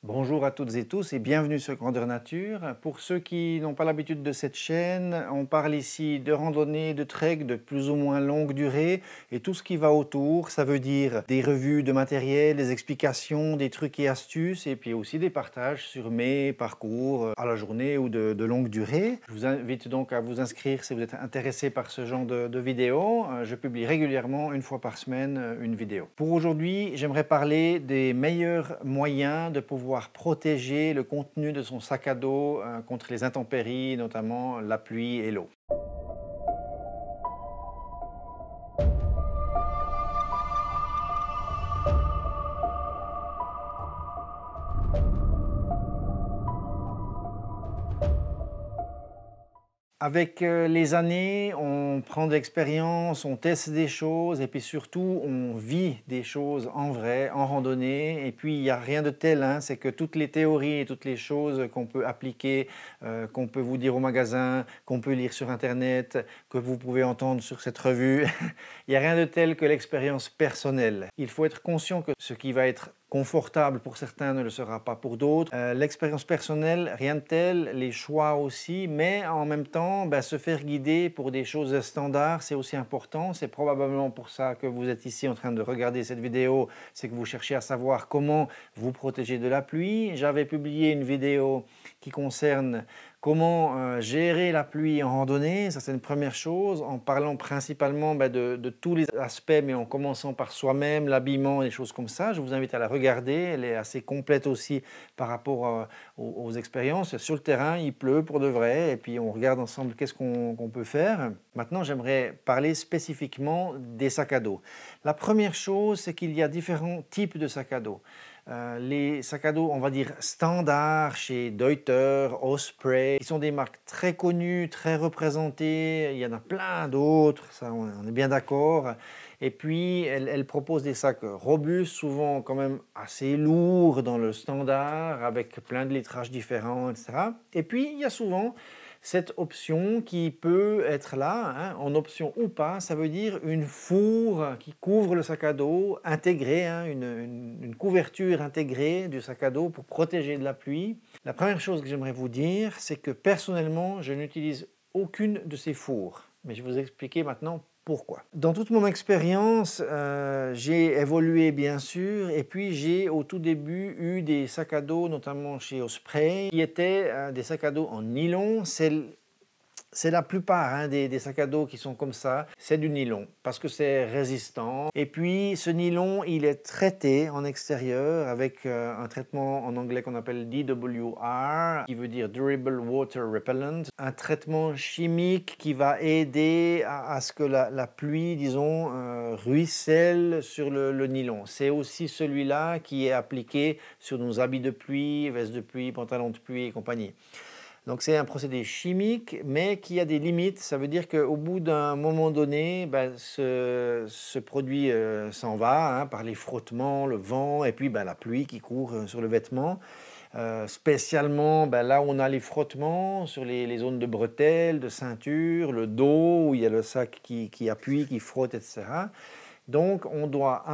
Bonjour à toutes et tous et bienvenue sur Grandeur Nature. Pour ceux qui n'ont pas l'habitude de cette chaîne, on parle ici de randonnée, de trek de plus ou moins longue durée et tout ce qui va autour. Ça veut dire des revues de matériel, des explications, des trucs et astuces et puis aussi des partages sur mes parcours à la journée ou de longue durée. Je vous invite donc à vous inscrire si vous êtes intéressé par ce genre de vidéos. Je publie régulièrement, une fois par semaine, une vidéo. Pour aujourd'hui, j'aimerais parler des meilleurs moyens de pouvoir protéger le contenu de son sac à dos contre les intempéries, notamment la pluie et l'eau. Avec les années, on prend de l'expérience, on teste des choses et puis surtout on vit des choses en vrai, en randonnée. Et puis il n'y a rien de tel, hein, c'est que toutes les théories et toutes les choses qu'on peut appliquer, qu'on peut vous dire au magasin, qu'on peut lire sur Internet, que vous pouvez entendre sur cette revue, il n'y a rien de tel que l'expérience personnelle. Il faut être conscient que ce qui va être confortable pour certains ne le sera pas pour d'autres. L'expérience personnelle, rien de tel, les choix aussi, mais en même temps, se faire guider pour des choses standards, c'est aussi important. C'est probablement pour ça que vous êtes ici en train de regarder cette vidéo, c'est que vous cherchez à savoir comment vous protéger de la pluie. J'avais publié une vidéo qui concerne comment gérer la pluie en randonnée, ça c'est une première chose, en parlant principalement de tous les aspects, mais en commençant par soi-même, l'habillement, des choses comme ça. Je vous invite à la regarder, elle est assez complète aussi par rapport aux expériences. Sur le terrain, il pleut pour de vrai, et puis on regarde ensemble qu'est-ce qu'on peut faire. Maintenant, j'aimerais parler spécifiquement des sacs à dos. La première chose, c'est qu'il y a différents types de sacs à dos. Les sacs à dos, on va dire standards chez Deuter, Osprey, qui sont des marques très connues, très représentées. Il y en a plein d'autres, ça on est bien d'accord. Et puis, elles proposent des sacs robustes, souvent quand même assez lourds dans le standard, avec plein de litrages différents, etc. Et puis, il y a souvent cette option qui peut être là, hein, en option ou pas, ça veut dire une fourre qui couvre le sac à dos, intégrée, hein, une couverture intégrée du sac à dos pour protéger de la pluie. La première chose que j'aimerais vous dire, c'est que personnellement, je n'utilise aucune de ces fourres. Mais je vais vous expliquer maintenant pourquoi. Dans toute mon expérience, j'ai évolué bien sûr, et puis j'ai au tout début eu des sacs à dos, notamment chez Osprey, qui étaient des sacs à dos en nylon. C'est la plupart, hein, des sacs à dos qui sont comme ça, c'est du nylon parce que c'est résistant. Et puis ce nylon, il est traité en extérieur avec un traitement en anglais qu'on appelle DWR, qui veut dire Durable Water Repellent, un traitement chimique qui va aider à ce que la pluie, disons, ruisselle sur le nylon. C'est aussi celui-là qui est appliqué sur nos habits de pluie, vestes de pluie, pantalons de pluie et compagnie. Donc c'est un procédé chimique, mais qui a des limites. Ça veut dire qu'au bout d'un moment donné, ce produit s'en va, hein, par les frottements, le vent et puis la pluie qui court sur le vêtement. Spécialement là où on a les frottements, sur les zones de bretelles, de ceinture, le dos, où il y a le sac qui appuie, qui frotte, etc. Donc, on doit,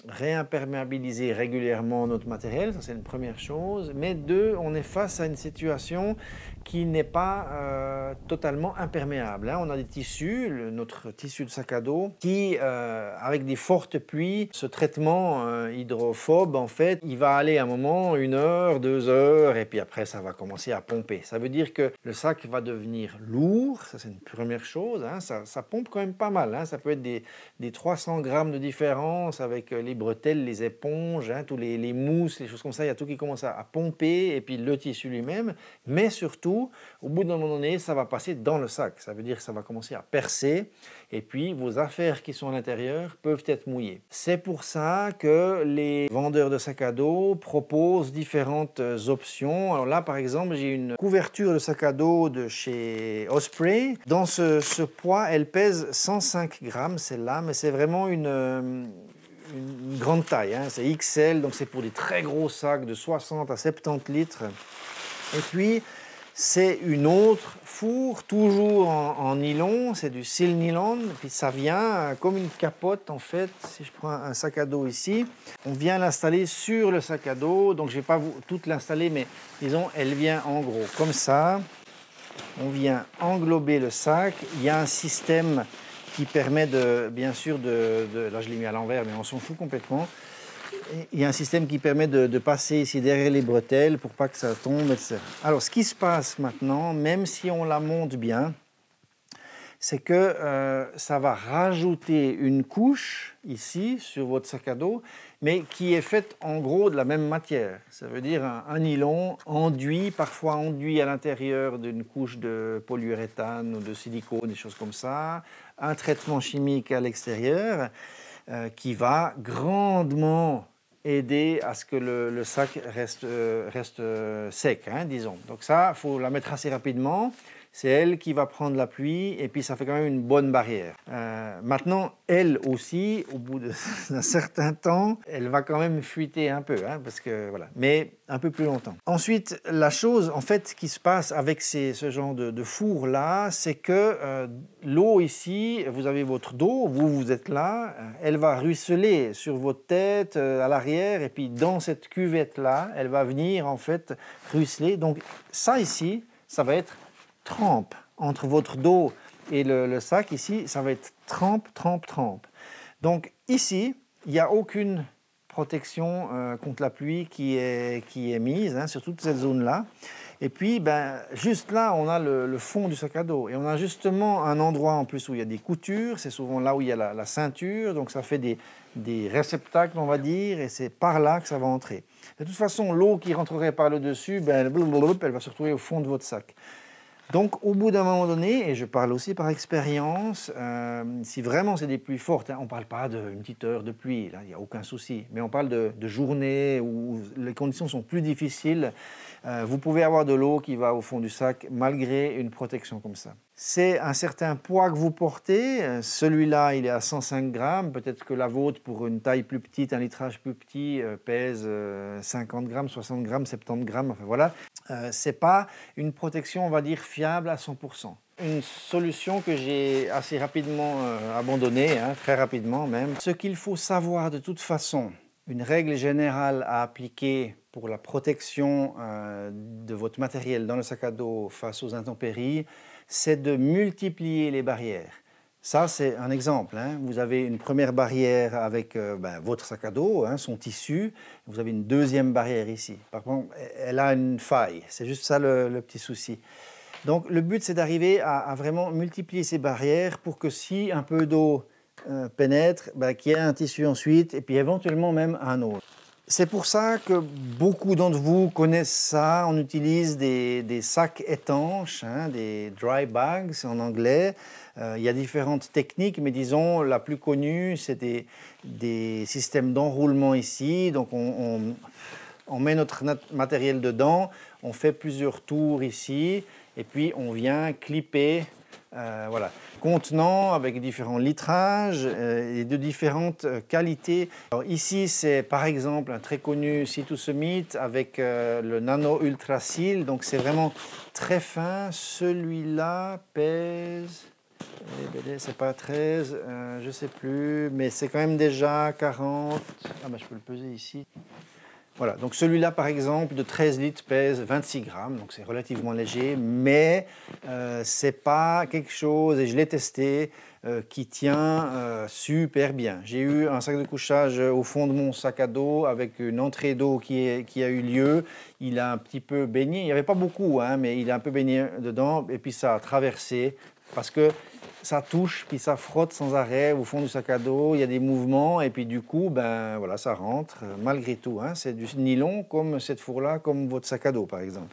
réimperméabiliser régulièrement notre matériel, ça c'est une première chose, mais deux, on est face à une situation qui n'est pas totalement imperméable, hein. On a des tissus, notre tissu de sac à dos, qui, avec des fortes pluies, ce traitement hydrophobe, en fait, il va aller à un moment, 1 heure, 2 heures, et puis après, ça va commencer à pomper. Ça veut dire que le sac va devenir lourd, ça c'est une première chose, hein. Ça pompe quand même pas mal, hein. Ça peut être des 300 grammes de différence avec les bretelles, les éponges, hein, tous les mousses, les choses comme ça, il y a tout qui commence à pomper, et puis le tissu lui-même, mais surtout, au bout d'un moment donné, ça va passer dans le sac, ça veut dire que ça va commencer à percer, et puis vos affaires qui sont à l'intérieur peuvent être mouillées. C'est pour ça que les vendeurs de sacs à dos proposent différentes options. Alors là, par exemple, j'ai une couverture de sac à dos de chez Osprey. Dans ce poids, elle pèse 105 grammes, celle-là, mais c'est vraiment une grande taille, hein. C'est XL, donc c'est pour des très gros sacs de 60 à 70 litres. Et puis, c'est une autre fourre, toujours en nylon, c'est du Sil-Nylon, puis ça vient comme une capote en fait. Si je prends un sac à dos ici, on vient l'installer sur le sac à dos, donc je ne vais pas toute l'installer, mais disons, elle vient en gros comme ça. On vient englober le sac, il y a un système qui permet bien sûr là je l'ai mis à l'envers, mais on s'en fout complètement. Il y a un système qui permet de passer ici derrière les bretelles pour pas que ça tombe, etc. Alors, ce qui se passe maintenant, même si on la monte bien, c'est que ça va rajouter une couche ici sur votre sac à dos, mais qui est faite en gros de la même matière. Ça veut dire un nylon enduit, parfois enduit à l'intérieur d'une couche de polyuréthane ou de silicone, des choses comme ça, un traitement chimique à l'extérieur qui va grandement aider à ce que le sac reste sec, hein, disons. Donc ça, il faut la mettre assez rapidement. C'est elle qui va prendre la pluie et puis ça fait quand même une bonne barrière. Maintenant, elle aussi, au bout d'un certain temps, elle va quand même fuiter un peu, hein, parce que voilà, mais un peu plus longtemps. Ensuite, la chose en fait qui se passe avec ce genre de four là, c'est que l'eau ici, vous avez votre dos, vous êtes là, elle va ruisseler sur votre tête, à l'arrière, et puis dans cette cuvette là, elle va venir en fait ruisseler. Donc ça ici, ça va être trempe entre votre dos et le sac ici, ça va être trempe. Donc ici, il n'y a aucune protection contre la pluie qui est mise, hein, sur toute cette zone-là. Et puis, juste là, on a le fond du sac à dos. Et on a justement un endroit en plus où il y a des coutures. C'est souvent là où il y a la ceinture. Donc ça fait des réceptacles, on va dire, et c'est par là que ça va entrer. De toute façon, l'eau qui rentrerait par le dessus, elle va se retrouver au fond de votre sac. Donc, au bout d'un moment donné, et je parle aussi par expérience, si vraiment c'est des pluies fortes, hein, on ne parle pas d'une petite heure de pluie, là, il n'y a aucun souci, mais on parle de journées où les conditions sont plus difficiles, vous pouvez avoir de l'eau qui va au fond du sac malgré une protection comme ça. C'est un certain poids que vous portez, celui-là il est à 105 grammes, peut-être que la vôtre pour une taille plus petite, un litrage plus petit, pèse 50 grammes, 60 grammes, 70 grammes, enfin voilà. Ce n'est pas une protection, on va dire, fiable à 100%. Une solution que j'ai assez rapidement abandonnée, hein, très rapidement même. Ce qu'il faut savoir de toute façon, une règle générale à appliquer pour la protection de votre matériel dans le sac à dos face aux intempéries, c'est de multiplier les barrières. Ça, c'est un exemple, hein. Vous avez une première barrière avec votre sac à dos, hein, son tissu. Vous avez une deuxième barrière ici. Par contre, elle a une faille. C'est juste ça le petit souci. Donc, le but, c'est d'arriver à vraiment multiplier ces barrières pour que si un peu d'eau pénètre, qu'il y ait un tissu ensuite et puis éventuellement même un autre. C'est pour ça que beaucoup d'entre vous connaissent ça. On utilise des sacs étanches, hein, des dry bags en anglais. Il y a différentes techniques, mais disons la plus connue, c'est des systèmes d'enroulement ici. Donc on met notre matériel dedans, on fait plusieurs tours ici, et puis on vient clipper. Voilà, contenant avec différents litrages et de différentes qualités. Alors ici, c'est par exemple un très connu Cito-Summit avec le Nano Ultra Seal, donc c'est vraiment très fin. Celui-là pèse, c'est pas 13, je sais plus, mais c'est quand même déjà 40. Ah je peux le peser ici. Voilà, donc celui-là par exemple de 13 litres pèse 26 grammes, donc c'est relativement léger, mais c'est pas quelque chose, et je l'ai testé, qui tient super bien. J'ai eu un sac de couchage au fond de mon sac à dos avec une entrée d'eau qui a eu lieu. Il a un petit peu baigné, il n'y avait pas beaucoup, hein, mais il a un peu baigné dedans, et puis ça a traversé, parce que ça touche, puis ça frotte sans arrêt au fond du sac à dos, il y a des mouvements, et puis du coup, voilà, ça rentre, malgré tout. Hein, c'est du nylon, comme cette fourre-là, comme votre sac à dos, par exemple.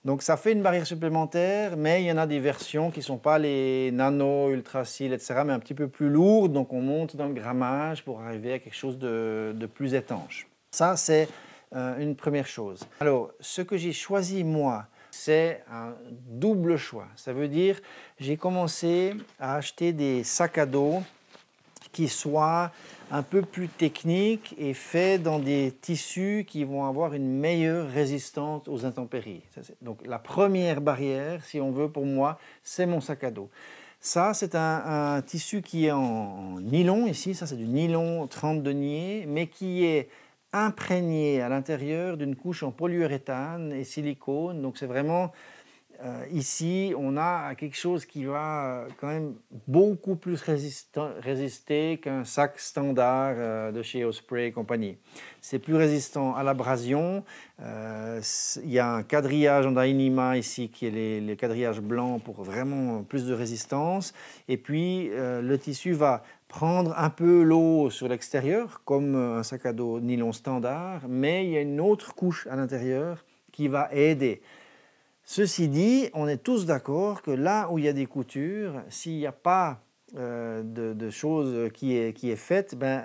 Donc ça fait une barrière supplémentaire, mais il y en a des versions qui ne sont pas les nano, ultra seal, etc., mais un petit peu plus lourdes, donc on monte dans le grammage pour arriver à quelque chose de plus étanche. Ça, c'est une première chose. Alors, ce que j'ai choisi, moi, c'est un double choix. Ça veut dire, j'ai commencé à acheter des sacs à dos qui soient un peu plus technique et fait dans des tissus qui vont avoir une meilleure résistance aux intempéries. Donc la première barrière, si on veut, pour moi, c'est mon sac à dos. Ça, c'est un tissu qui est en nylon ici, ça c'est du nylon 30 deniers, mais qui est imprégné à l'intérieur d'une couche en polyuréthane et silicone. Donc c'est vraiment, ici, on a quelque chose qui va quand même beaucoup plus résister qu'un sac standard de chez Osprey et compagnie. C'est plus résistant à l'abrasion. Il y a un quadrillage en Dyneema ici qui est les quadrillages blancs pour vraiment plus de résistance. Et puis le tissu va prendre un peu l'eau sur l'extérieur, comme un sac à dos nylon standard, mais il y a une autre couche à l'intérieur qui va aider. Ceci dit, on est tous d'accord que là où il y a des coutures, s'il n'y a pas de chose qui est faite, ben,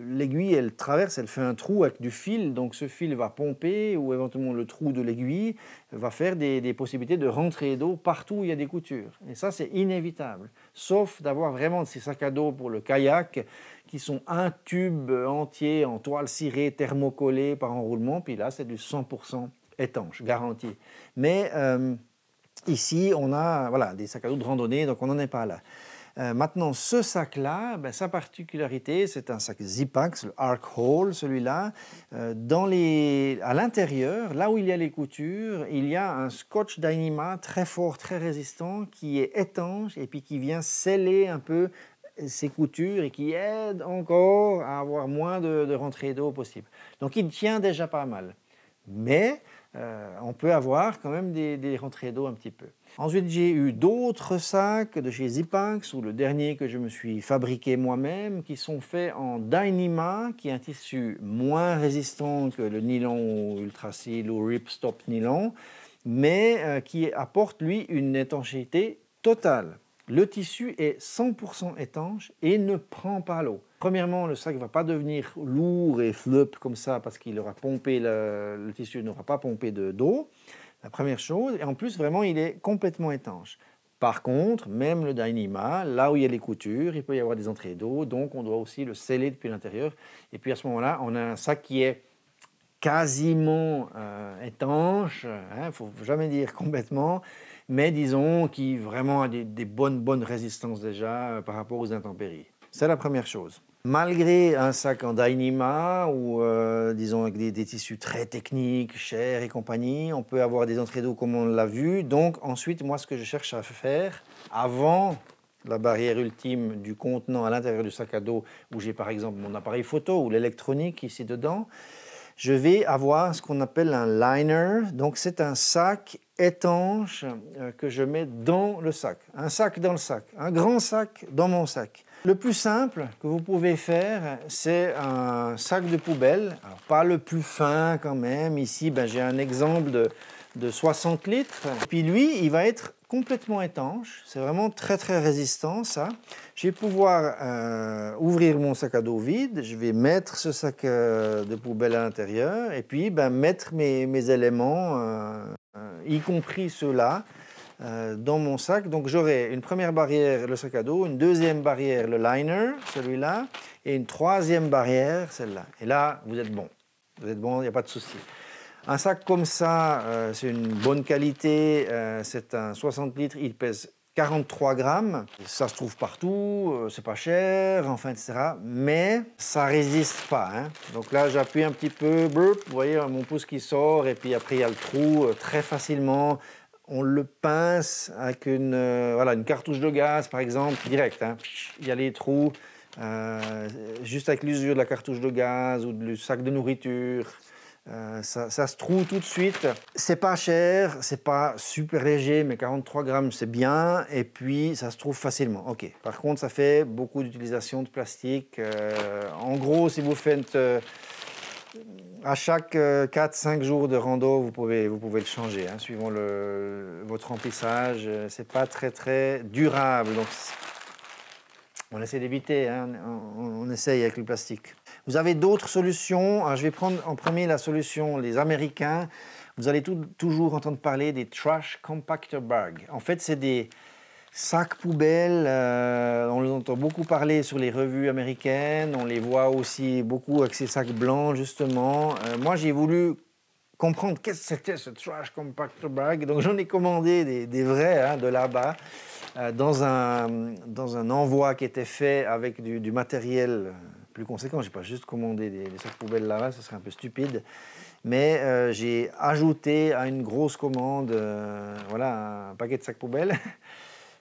l'aiguille, elle traverse, elle fait un trou avec du fil, donc ce fil va pomper, ou éventuellement le trou de l'aiguille va faire des possibilités de rentrée d'eau partout où il y a des coutures. Et ça, c'est inévitable, sauf d'avoir vraiment ces sacs à dos pour le kayak, qui sont un tube entier en toile cirée thermocollée par enroulement, puis là, c'est du 100% étanche, garanti. Mais ici, on a voilà, des sacs à dos de randonnée, donc on n'en est pas là. Maintenant, ce sac-là, ben, sa particularité, c'est un sac Zipax, le Arc Hole, celui-là. À l'intérieur, là où il y a les coutures, il y a un scotch Dyneema très fort, très résistant, qui est étanche et puis qui vient sceller un peu ces coutures et qui aide encore à avoir moins de rentrée d'eau possible. Donc il tient déjà pas mal. Mais on peut avoir quand même des rentrées d'eau un petit peu. Ensuite, j'ai eu d'autres sacs de chez Zipax, ou le dernier que je me suis fabriqué moi-même, qui sont faits en Dyneema, qui est un tissu moins résistant que le nylon Ultrasil ou Ripstop nylon, mais qui apporte, lui, une étanchéité totale. Le tissu est 100% étanche et ne prend pas l'eau. Premièrement, le sac ne va pas devenir lourd et flop comme ça parce qu'il aura pompé, le tissu n'aura pas pompé d'eau, la première chose. Et en plus, vraiment, il est complètement étanche. Par contre, même le Dyneema, là où il y a les coutures, il peut y avoir des entrées d'eau, donc on doit aussi le sceller depuis l'intérieur. Et puis à ce moment-là, on a un sac qui est quasiment étanche, il ne faut jamais dire complètement, mais disons qui vraiment a des bonnes résistances déjà par rapport aux intempéries. C'est la première chose. Malgré un sac en Dyneema ou disons avec des tissus très techniques, chers et compagnie, on peut avoir des entrées d'eau comme on l'a vu. Donc ensuite, moi ce que je cherche à faire avant la barrière ultime du contenant à l'intérieur du sac à dos où j'ai par exemple mon appareil photo ou l'électronique ici dedans, je vais avoir ce qu'on appelle un liner. Donc c'est un sac étanche que je mets dans le sac. Un sac dans le sac, un grand sac dans mon sac. Le plus simple que vous pouvez faire, c'est un sac de poubelle. Alors, pas le plus fin quand même. Ici, j'ai un exemple de 60 litres. Puis lui, il va être complètement étanche. C'est vraiment très résistant ça. Je vais pouvoir ouvrir mon sac à dos vide. Je vais mettre ce sac de poubelle à l'intérieur et puis mettre mes éléments, y compris ceux-là, dans mon sac. Donc j'aurai une première barrière, le sac à dos, une deuxième barrière, le liner, celui-là, et une troisième barrière, celle-là. Et là, vous êtes bon. Vous êtes bon, il n'y a pas de souci. Un sac comme ça, c'est une bonne qualité, c'est un 60 litres, il pèse 43 grammes. Ça se trouve partout, c'est pas cher, enfin, etc. Mais ça résiste pas. Hein. Donc là, j'appuie un petit peu, vous voyez mon pouce qui sort, et puis après, il y a le trou très facilement. On le pince avec une cartouche de gaz, par exemple, direct. Hein. Il y a les trous, juste avec l'usure de la cartouche de gaz ou du sac de nourriture. Ça se trouve tout de suite. C'est pas cher, c'est pas super léger, mais 43 grammes c'est bien. Et puis ça se trouve facilement. Ok. Par contre, ça fait beaucoup d'utilisation de plastique. En gros, si vous faites à chaque 4-5 jours de rando, vous pouvez le changer, hein, suivant votre remplissage. C'est pas très durable. Donc on essaie d'éviter, hein, on essaye avec le plastique. Vous avez d'autres solutions. Alors, je vais prendre en premier la solution, les Américains. Vous allez toujours entendre parler des Trash Compactor Bags. En fait, c'est des Sacs poubelles, on en entend beaucoup parler sur les revues américaines, on les voit aussi beaucoup avec ces sacs blancs justement. Moi j'ai voulu comprendre qu'est-ce que c'était ce trash compactor bag, donc j'en ai commandé des vrais hein, de là-bas dans un envoi qui était fait avec du matériel plus conséquent. Je n'ai pas juste commandé des sacs poubelles là-bas, ce serait un peu stupide. Mais j'ai ajouté à une grosse commande voilà, un paquet de sacs poubelles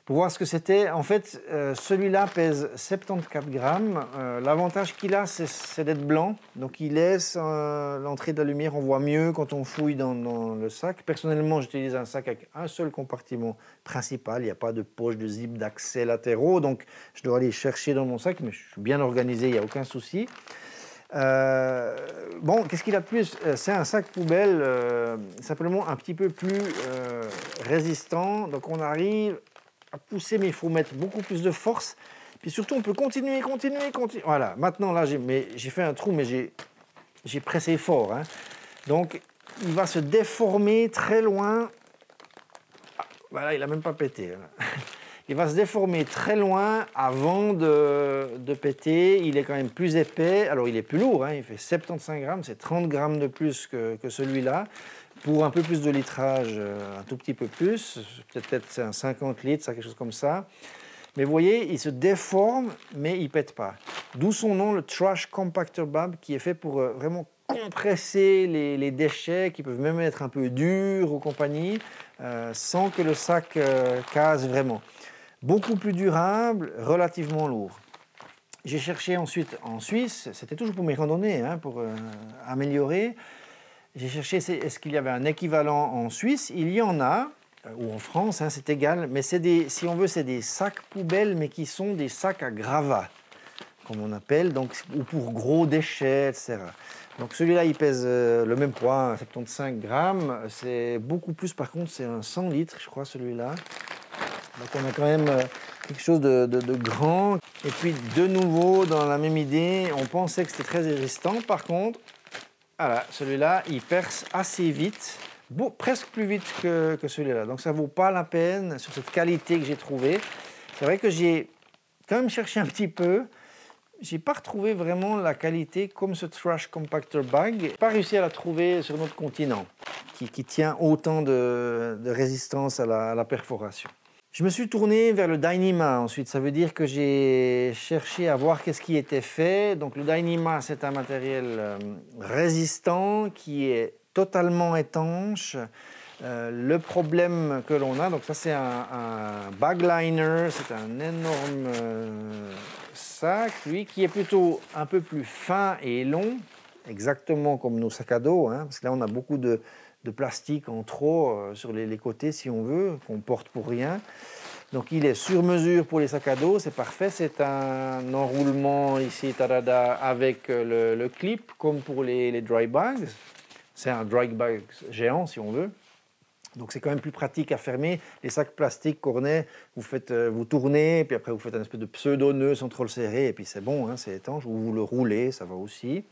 pour voir ce que c'était. En fait, celui-là pèse 74 grammes. L'avantage qu'il a, c'est d'être blanc. Donc, il laisse l'entrée de la lumière. On voit mieux quand on fouille dans le sac. Personnellement, j'utilise un sac avec un seul compartiment principal. Il n'y a pas de poche, de zip, d'accès latéraux. Donc, je dois aller chercher dans mon sac, mais je suis bien organisé, il n'y a aucun souci. Bon, qu'est-ce qu'il a de plus? C'est un sac poubelle simplement un petit peu plus résistant. Donc, on arrive à pousser, mais il faut mettre beaucoup plus de force. Puis surtout, on peut continuer. Voilà, maintenant, là, j'ai fait un trou, mais j'ai pressé fort. Hein. Donc, il va se déformer très loin. Ah, voilà, il n'a même pas pété. Voilà. Il va se déformer très loin avant de péter. Il est quand même plus épais. Alors, il est plus lourd. Hein. Il fait 75 grammes. C'est 30 grammes de plus que celui-là. Pour un peu plus de litrage, un tout petit peu plus. Peut-être c'est un 50 litres, ça, quelque chose comme ça. Mais vous voyez, il se déforme, mais il ne pète pas. D'où son nom, le Trash Compactor Bag, qui est fait pour vraiment compresser les déchets, qui peuvent même être un peu durs ou compagnie, sans que le sac casse vraiment. Beaucoup plus durable, relativement lourd. J'ai cherché ensuite en Suisse, c'était toujours pour mes randonnées, hein, pour améliorer. J'ai cherché est-ce qu'il y avait un équivalent en Suisse. Il y en a, ou en France, hein, c'est égal, mais si on veut, c'est des sacs poubelles, mais qui sont des sacs à gravats, comme on appelle, donc, ou pour gros déchets, etc. Donc celui-là, il pèse le même poids, 75 grammes. C'est beaucoup plus, par contre, c'est un 100 litres, je crois, celui-là. Donc on a quand même quelque chose de grand. Et puis, de nouveau, dans la même idée, on pensait que c'était très résistant. Par contre, voilà, celui-là, il perce assez vite, presque plus vite que celui-là. Donc, ça ne vaut pas la peine sur cette qualité que j'ai trouvée. C'est vrai que j'ai quand même cherché un petit peu. Je n'ai pas retrouvé vraiment la qualité comme ce Trash Compactor Bag. Je n'ai pas réussi à la trouver sur notre continent, qui tient autant de résistance à la perforation. Je me suis tourné vers le Dyneema ensuite. Ça veut dire que j'ai cherché à voir qu'est-ce qui était fait. Donc le Dyneema, c'est un matériel résistant qui est totalement étanche. Le problème que l'on a, donc ça c'est un bagliner, c'est un énorme sac, lui, qui est plutôt un peu plus fin et long, exactement comme nos sacs à dos, hein, parce que là on a beaucoup de plastique en trop sur les côtés si on veut, qu'on porte pour rien. Donc il est sur mesure pour les sacs à dos, c'est parfait. C'est un enroulement ici, tadada, avec le clip, comme pour les dry bags. C'est un dry bag géant si on veut. Donc c'est quand même plus pratique à fermer. Les sacs plastiques cornets, vous tournez, puis après vous faites un espèce de pseudo-nœud sans trop le serrer, et puis c'est bon, hein, c'est étanche. Ou vous le roulez, ça va aussi.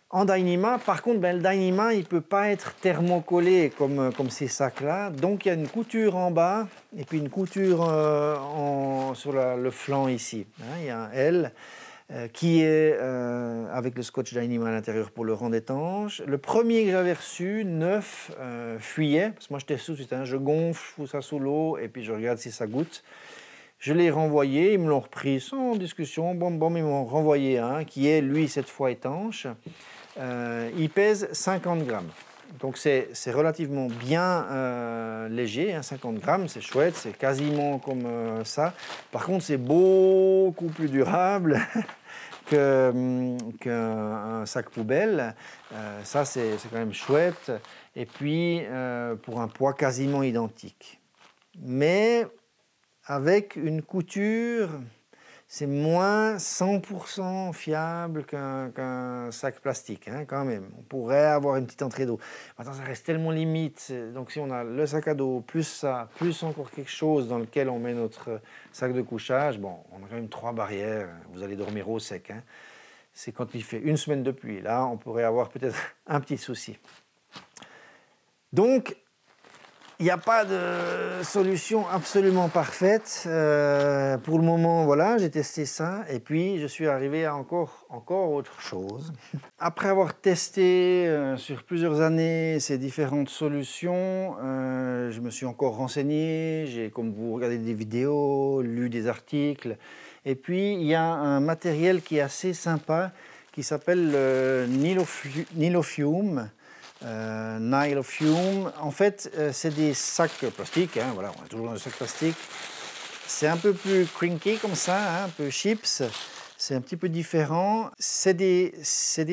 En Dyneema, par contre, le Dyneema, il ne peut pas être thermocollé comme ces sacs-là. Donc, il y a une couture en bas et puis une couture sur le flanc ici. Hein, il y a un L qui est avec le scotch Dyneema à l'intérieur pour le rendre étanche. Le premier que j'avais reçu, neuf, fuyait. Parce que moi, j'étais sous, hein, je gonfle, je fous ça sous l'eau et puis je regarde si ça goûte. Je l'ai renvoyé, ils me l'ont repris sans discussion. Bon, ils m'ont renvoyé un qui est, lui, cette fois étanche. Il pèse 50 grammes. Donc c'est relativement bien léger, hein, 50 grammes, c'est chouette, c'est quasiment comme ça. Par contre, c'est beaucoup plus durable qu'un sac poubelle. Ça, c'est quand même chouette. Et puis, pour un poids quasiment identique. Mais avec une couture, c'est moins 100% fiable qu'un sac plastique, hein, quand même. On pourrait avoir une petite entrée d'eau. Maintenant, ça reste tellement limite. Donc, si on a le sac à dos, plus ça, plus encore quelque chose dans lequel on met notre sac de couchage, bon, on a quand même 3 barrières. Vous allez dormir au sec. Hein. C'est quand il fait une semaine de pluie. Là, on pourrait avoir peut-être un petit souci. Donc, Il n'y a pas de solution absolument parfaite. Pour le moment, voilà, j'ai testé ça et puis je suis arrivé à encore autre chose. Après avoir testé sur plusieurs années ces différentes solutions, je me suis encore renseigné, j'ai, comme vous, regardé des vidéos, lu des articles. Et puis, il y a un matériel qui est assez sympa qui s'appelle le Nilofume. Nilofume, en fait, c'est des sacs plastiques, hein, voilà, on est toujours dans des sacs plastiques. C'est un peu plus crinky comme ça, hein, un peu chips, c'est un petit peu différent. C'est des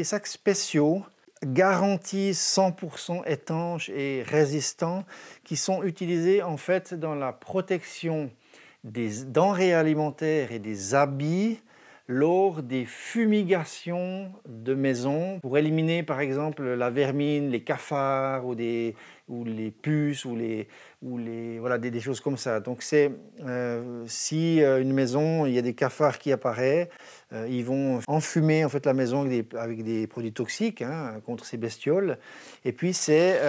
sacs spéciaux, garantis 100% étanches et résistants, qui sont utilisés en fait dans la protection des denrées alimentaires et des habits lors des fumigations de maison pour éliminer par exemple la vermine, les cafards ou les puces voilà, des choses comme ça. Donc c'est si une maison, il y a des cafards qui apparaissent, ils vont enfumer en fait la maison avec des produits toxiques, hein, contre ces bestioles. Et puis c'est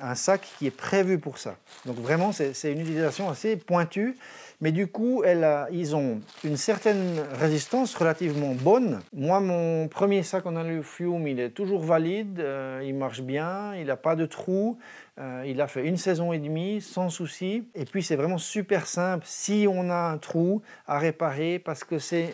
un sac qui est prévu pour ça. Donc vraiment c'est une utilisation assez pointue. Mais du coup, ils ont une certaine résistance relativement bonne. Moi, mon premier sac en Nilofume, il est toujours valide, il marche bien, il n'a pas de trou, il a fait 1 saison et demie sans souci. Et puis, c'est vraiment super simple si on a un trou à réparer parce que c'est,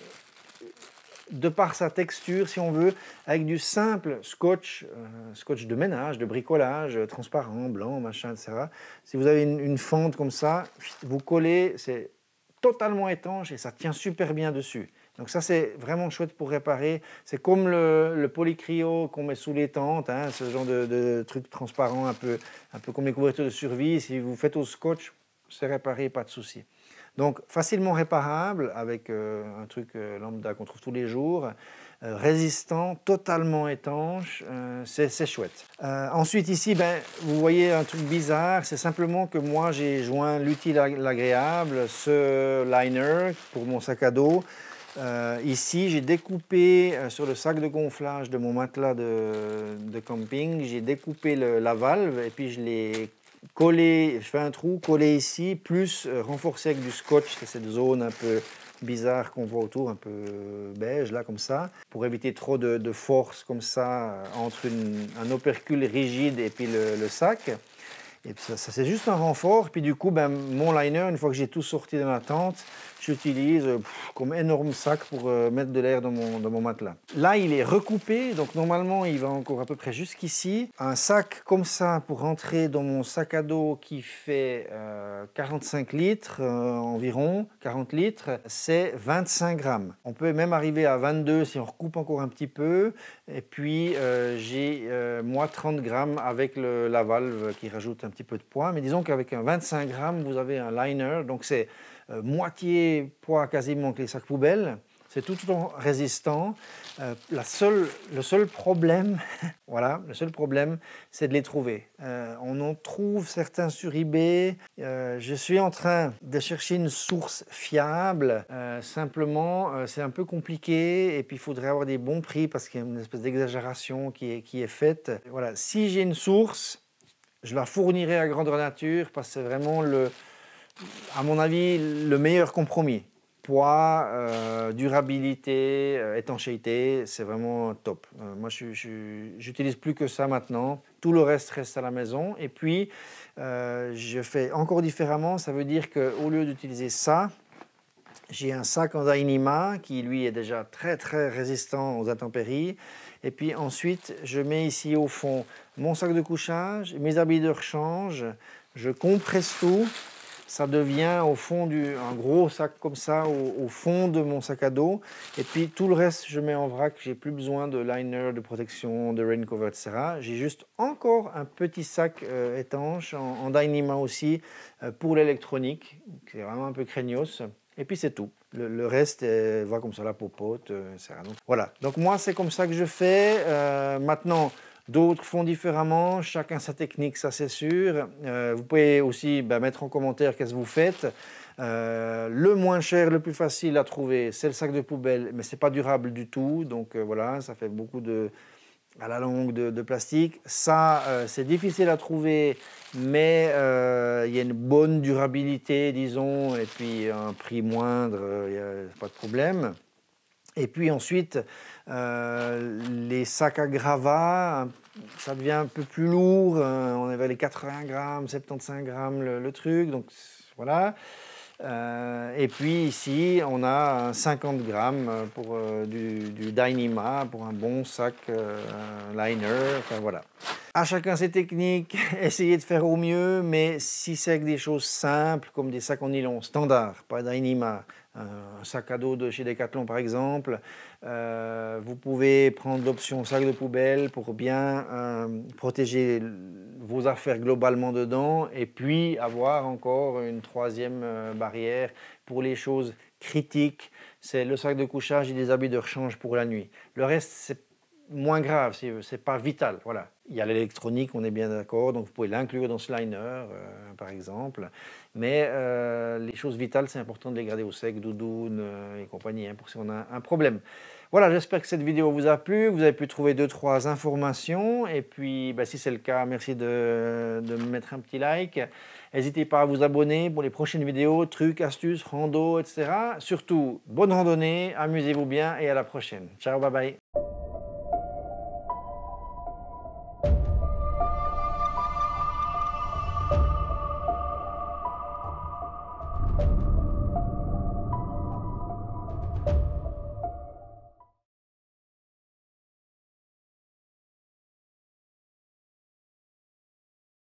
de par sa texture, si on veut, avec du simple scotch, scotch de ménage, de bricolage, transparent, blanc, machin, etc. Si vous avez une fente comme ça, vous collez, c'est totalement étanche et ça tient super bien dessus. Donc ça, c'est vraiment chouette pour réparer. C'est comme le polycryo qu'on met sous les tentes, hein, ce genre de truc transparent, un peu comme les couvertures de survie. Si vous faites au scotch, c'est réparé, pas de souci. Donc facilement réparable avec un truc lambda qu'on trouve tous les jours, résistant, totalement étanche, c'est chouette. Ensuite ici, vous voyez un truc bizarre, c'est simplement que moi j'ai joint l'utile à l'agréable, ce liner pour mon sac à dos. Ici j'ai découpé sur le sac de gonflage de mon matelas de camping, j'ai découpé la valve et puis je l'ai collé, je fais un trou, collé ici, plus renforcé avec du scotch, c'est cette zone un peu bizarre qu'on voit autour, un peu beige là comme ça, pour éviter trop de force comme ça entre un opercule rigide et puis le sac. Et puis ça c'est juste un renfort. Et puis du coup, mon liner, une fois que j'ai tout sorti dans la tente, j'utilise comme énorme sac pour mettre de l'air dans mon matelas. Là, il est recoupé, donc normalement, il va encore à peu près jusqu'ici. Un sac comme ça pour rentrer dans mon sac à dos qui fait 45 litres environ, 40 litres, c'est 25 grammes. On peut même arriver à 22 si on recoupe encore un petit peu. Et puis, j'ai moi 30 grammes avec la valve qui rajoute un petit peu de poids. Mais disons qu'avec un 25 grammes, vous avez un liner, donc c'est moitié poids quasiment que les sacs poubelles. C'est tout résistant. Le seul problème, voilà, le seul problème, c'est de les trouver. On en trouve certains sur eBay. Je suis en train de chercher une source fiable. Simplement, c'est un peu compliqué et puis il faudrait avoir des bons prix parce qu'il y a une espèce d'exagération qui est faite. Voilà, si j'ai une source, je la fournirai à grandeur nature parce que c'est vraiment à mon avis, le meilleur compromis. Poids, durabilité, étanchéité, c'est vraiment top. Moi, j'utilise plus que ça maintenant. Tout le reste reste à la maison. Et puis, je fais encore différemment. Ça veut dire qu'au lieu d'utiliser ça, j'ai un sac en Dyneema qui, lui, est déjà très, très résistant aux intempéries. Et puis ensuite, je mets ici au fond mon sac de couchage, mes habits de rechange. Je compresse tout. Ça devient au fond un gros sac comme ça, au fond de mon sac à dos. Et puis tout le reste, je mets en vrac. J'ai plus besoin de liner, de protection, de rain cover, etc. J'ai juste encore un petit sac étanche en Dyneema aussi pour l'électronique. C'est vraiment un peu craignos. Et puis c'est tout. Le reste va comme ça, la popote, etc. Donc, voilà. Donc moi, c'est comme ça que je fais. Maintenant, d'autres font différemment, chacun sa technique, ça c'est sûr. Vous pouvez aussi mettre en commentaire qu'est-ce que vous faites. Le moins cher, le plus facile à trouver, c'est le sac de poubelle, mais ce n'est pas durable du tout. Donc voilà, ça fait beaucoup de à la longue de plastique. Ça, c'est difficile à trouver, mais il y a une bonne durabilité, disons, et puis un prix moindre, il n'y a pas de problème. Et puis ensuite, les sacs à gravats, ça devient un peu plus lourd. On est vers les 80 grammes, 75 grammes le truc. Donc voilà. Et puis ici, on a 50 grammes pour du Dyneema, pour un bon sac liner. Enfin voilà. À chacun ses techniques, essayez de faire au mieux, mais si c'est avec des choses simples, comme des sacs en nylon standard, pas Dyneema, un sac à dos de chez Decathlon par exemple, vous pouvez prendre l'option sac de poubelle pour bien protéger vos affaires globalement dedans, et puis avoir encore une troisième barrière pour les choses critiques, c'est le sac de couchage et des habits de rechange pour la nuit. Le reste, c'est moins grave, c'est pas vital. Voilà. Il y a l'électronique, on est bien d'accord, donc vous pouvez l'inclure dans ce liner, par exemple. Mais les choses vitales, c'est important de les garder au sec, doudoune et compagnie, hein, pour si on a un problème. Voilà, j'espère que cette vidéo vous a plu, vous avez pu trouver 2-3 informations. Et puis, si c'est le cas, merci de me mettre un petit like. N'hésitez pas à vous abonner pour les prochaines vidéos, trucs, astuces, rando, etc. Surtout, bonne randonnée, amusez-vous bien et à la prochaine. Ciao, bye bye.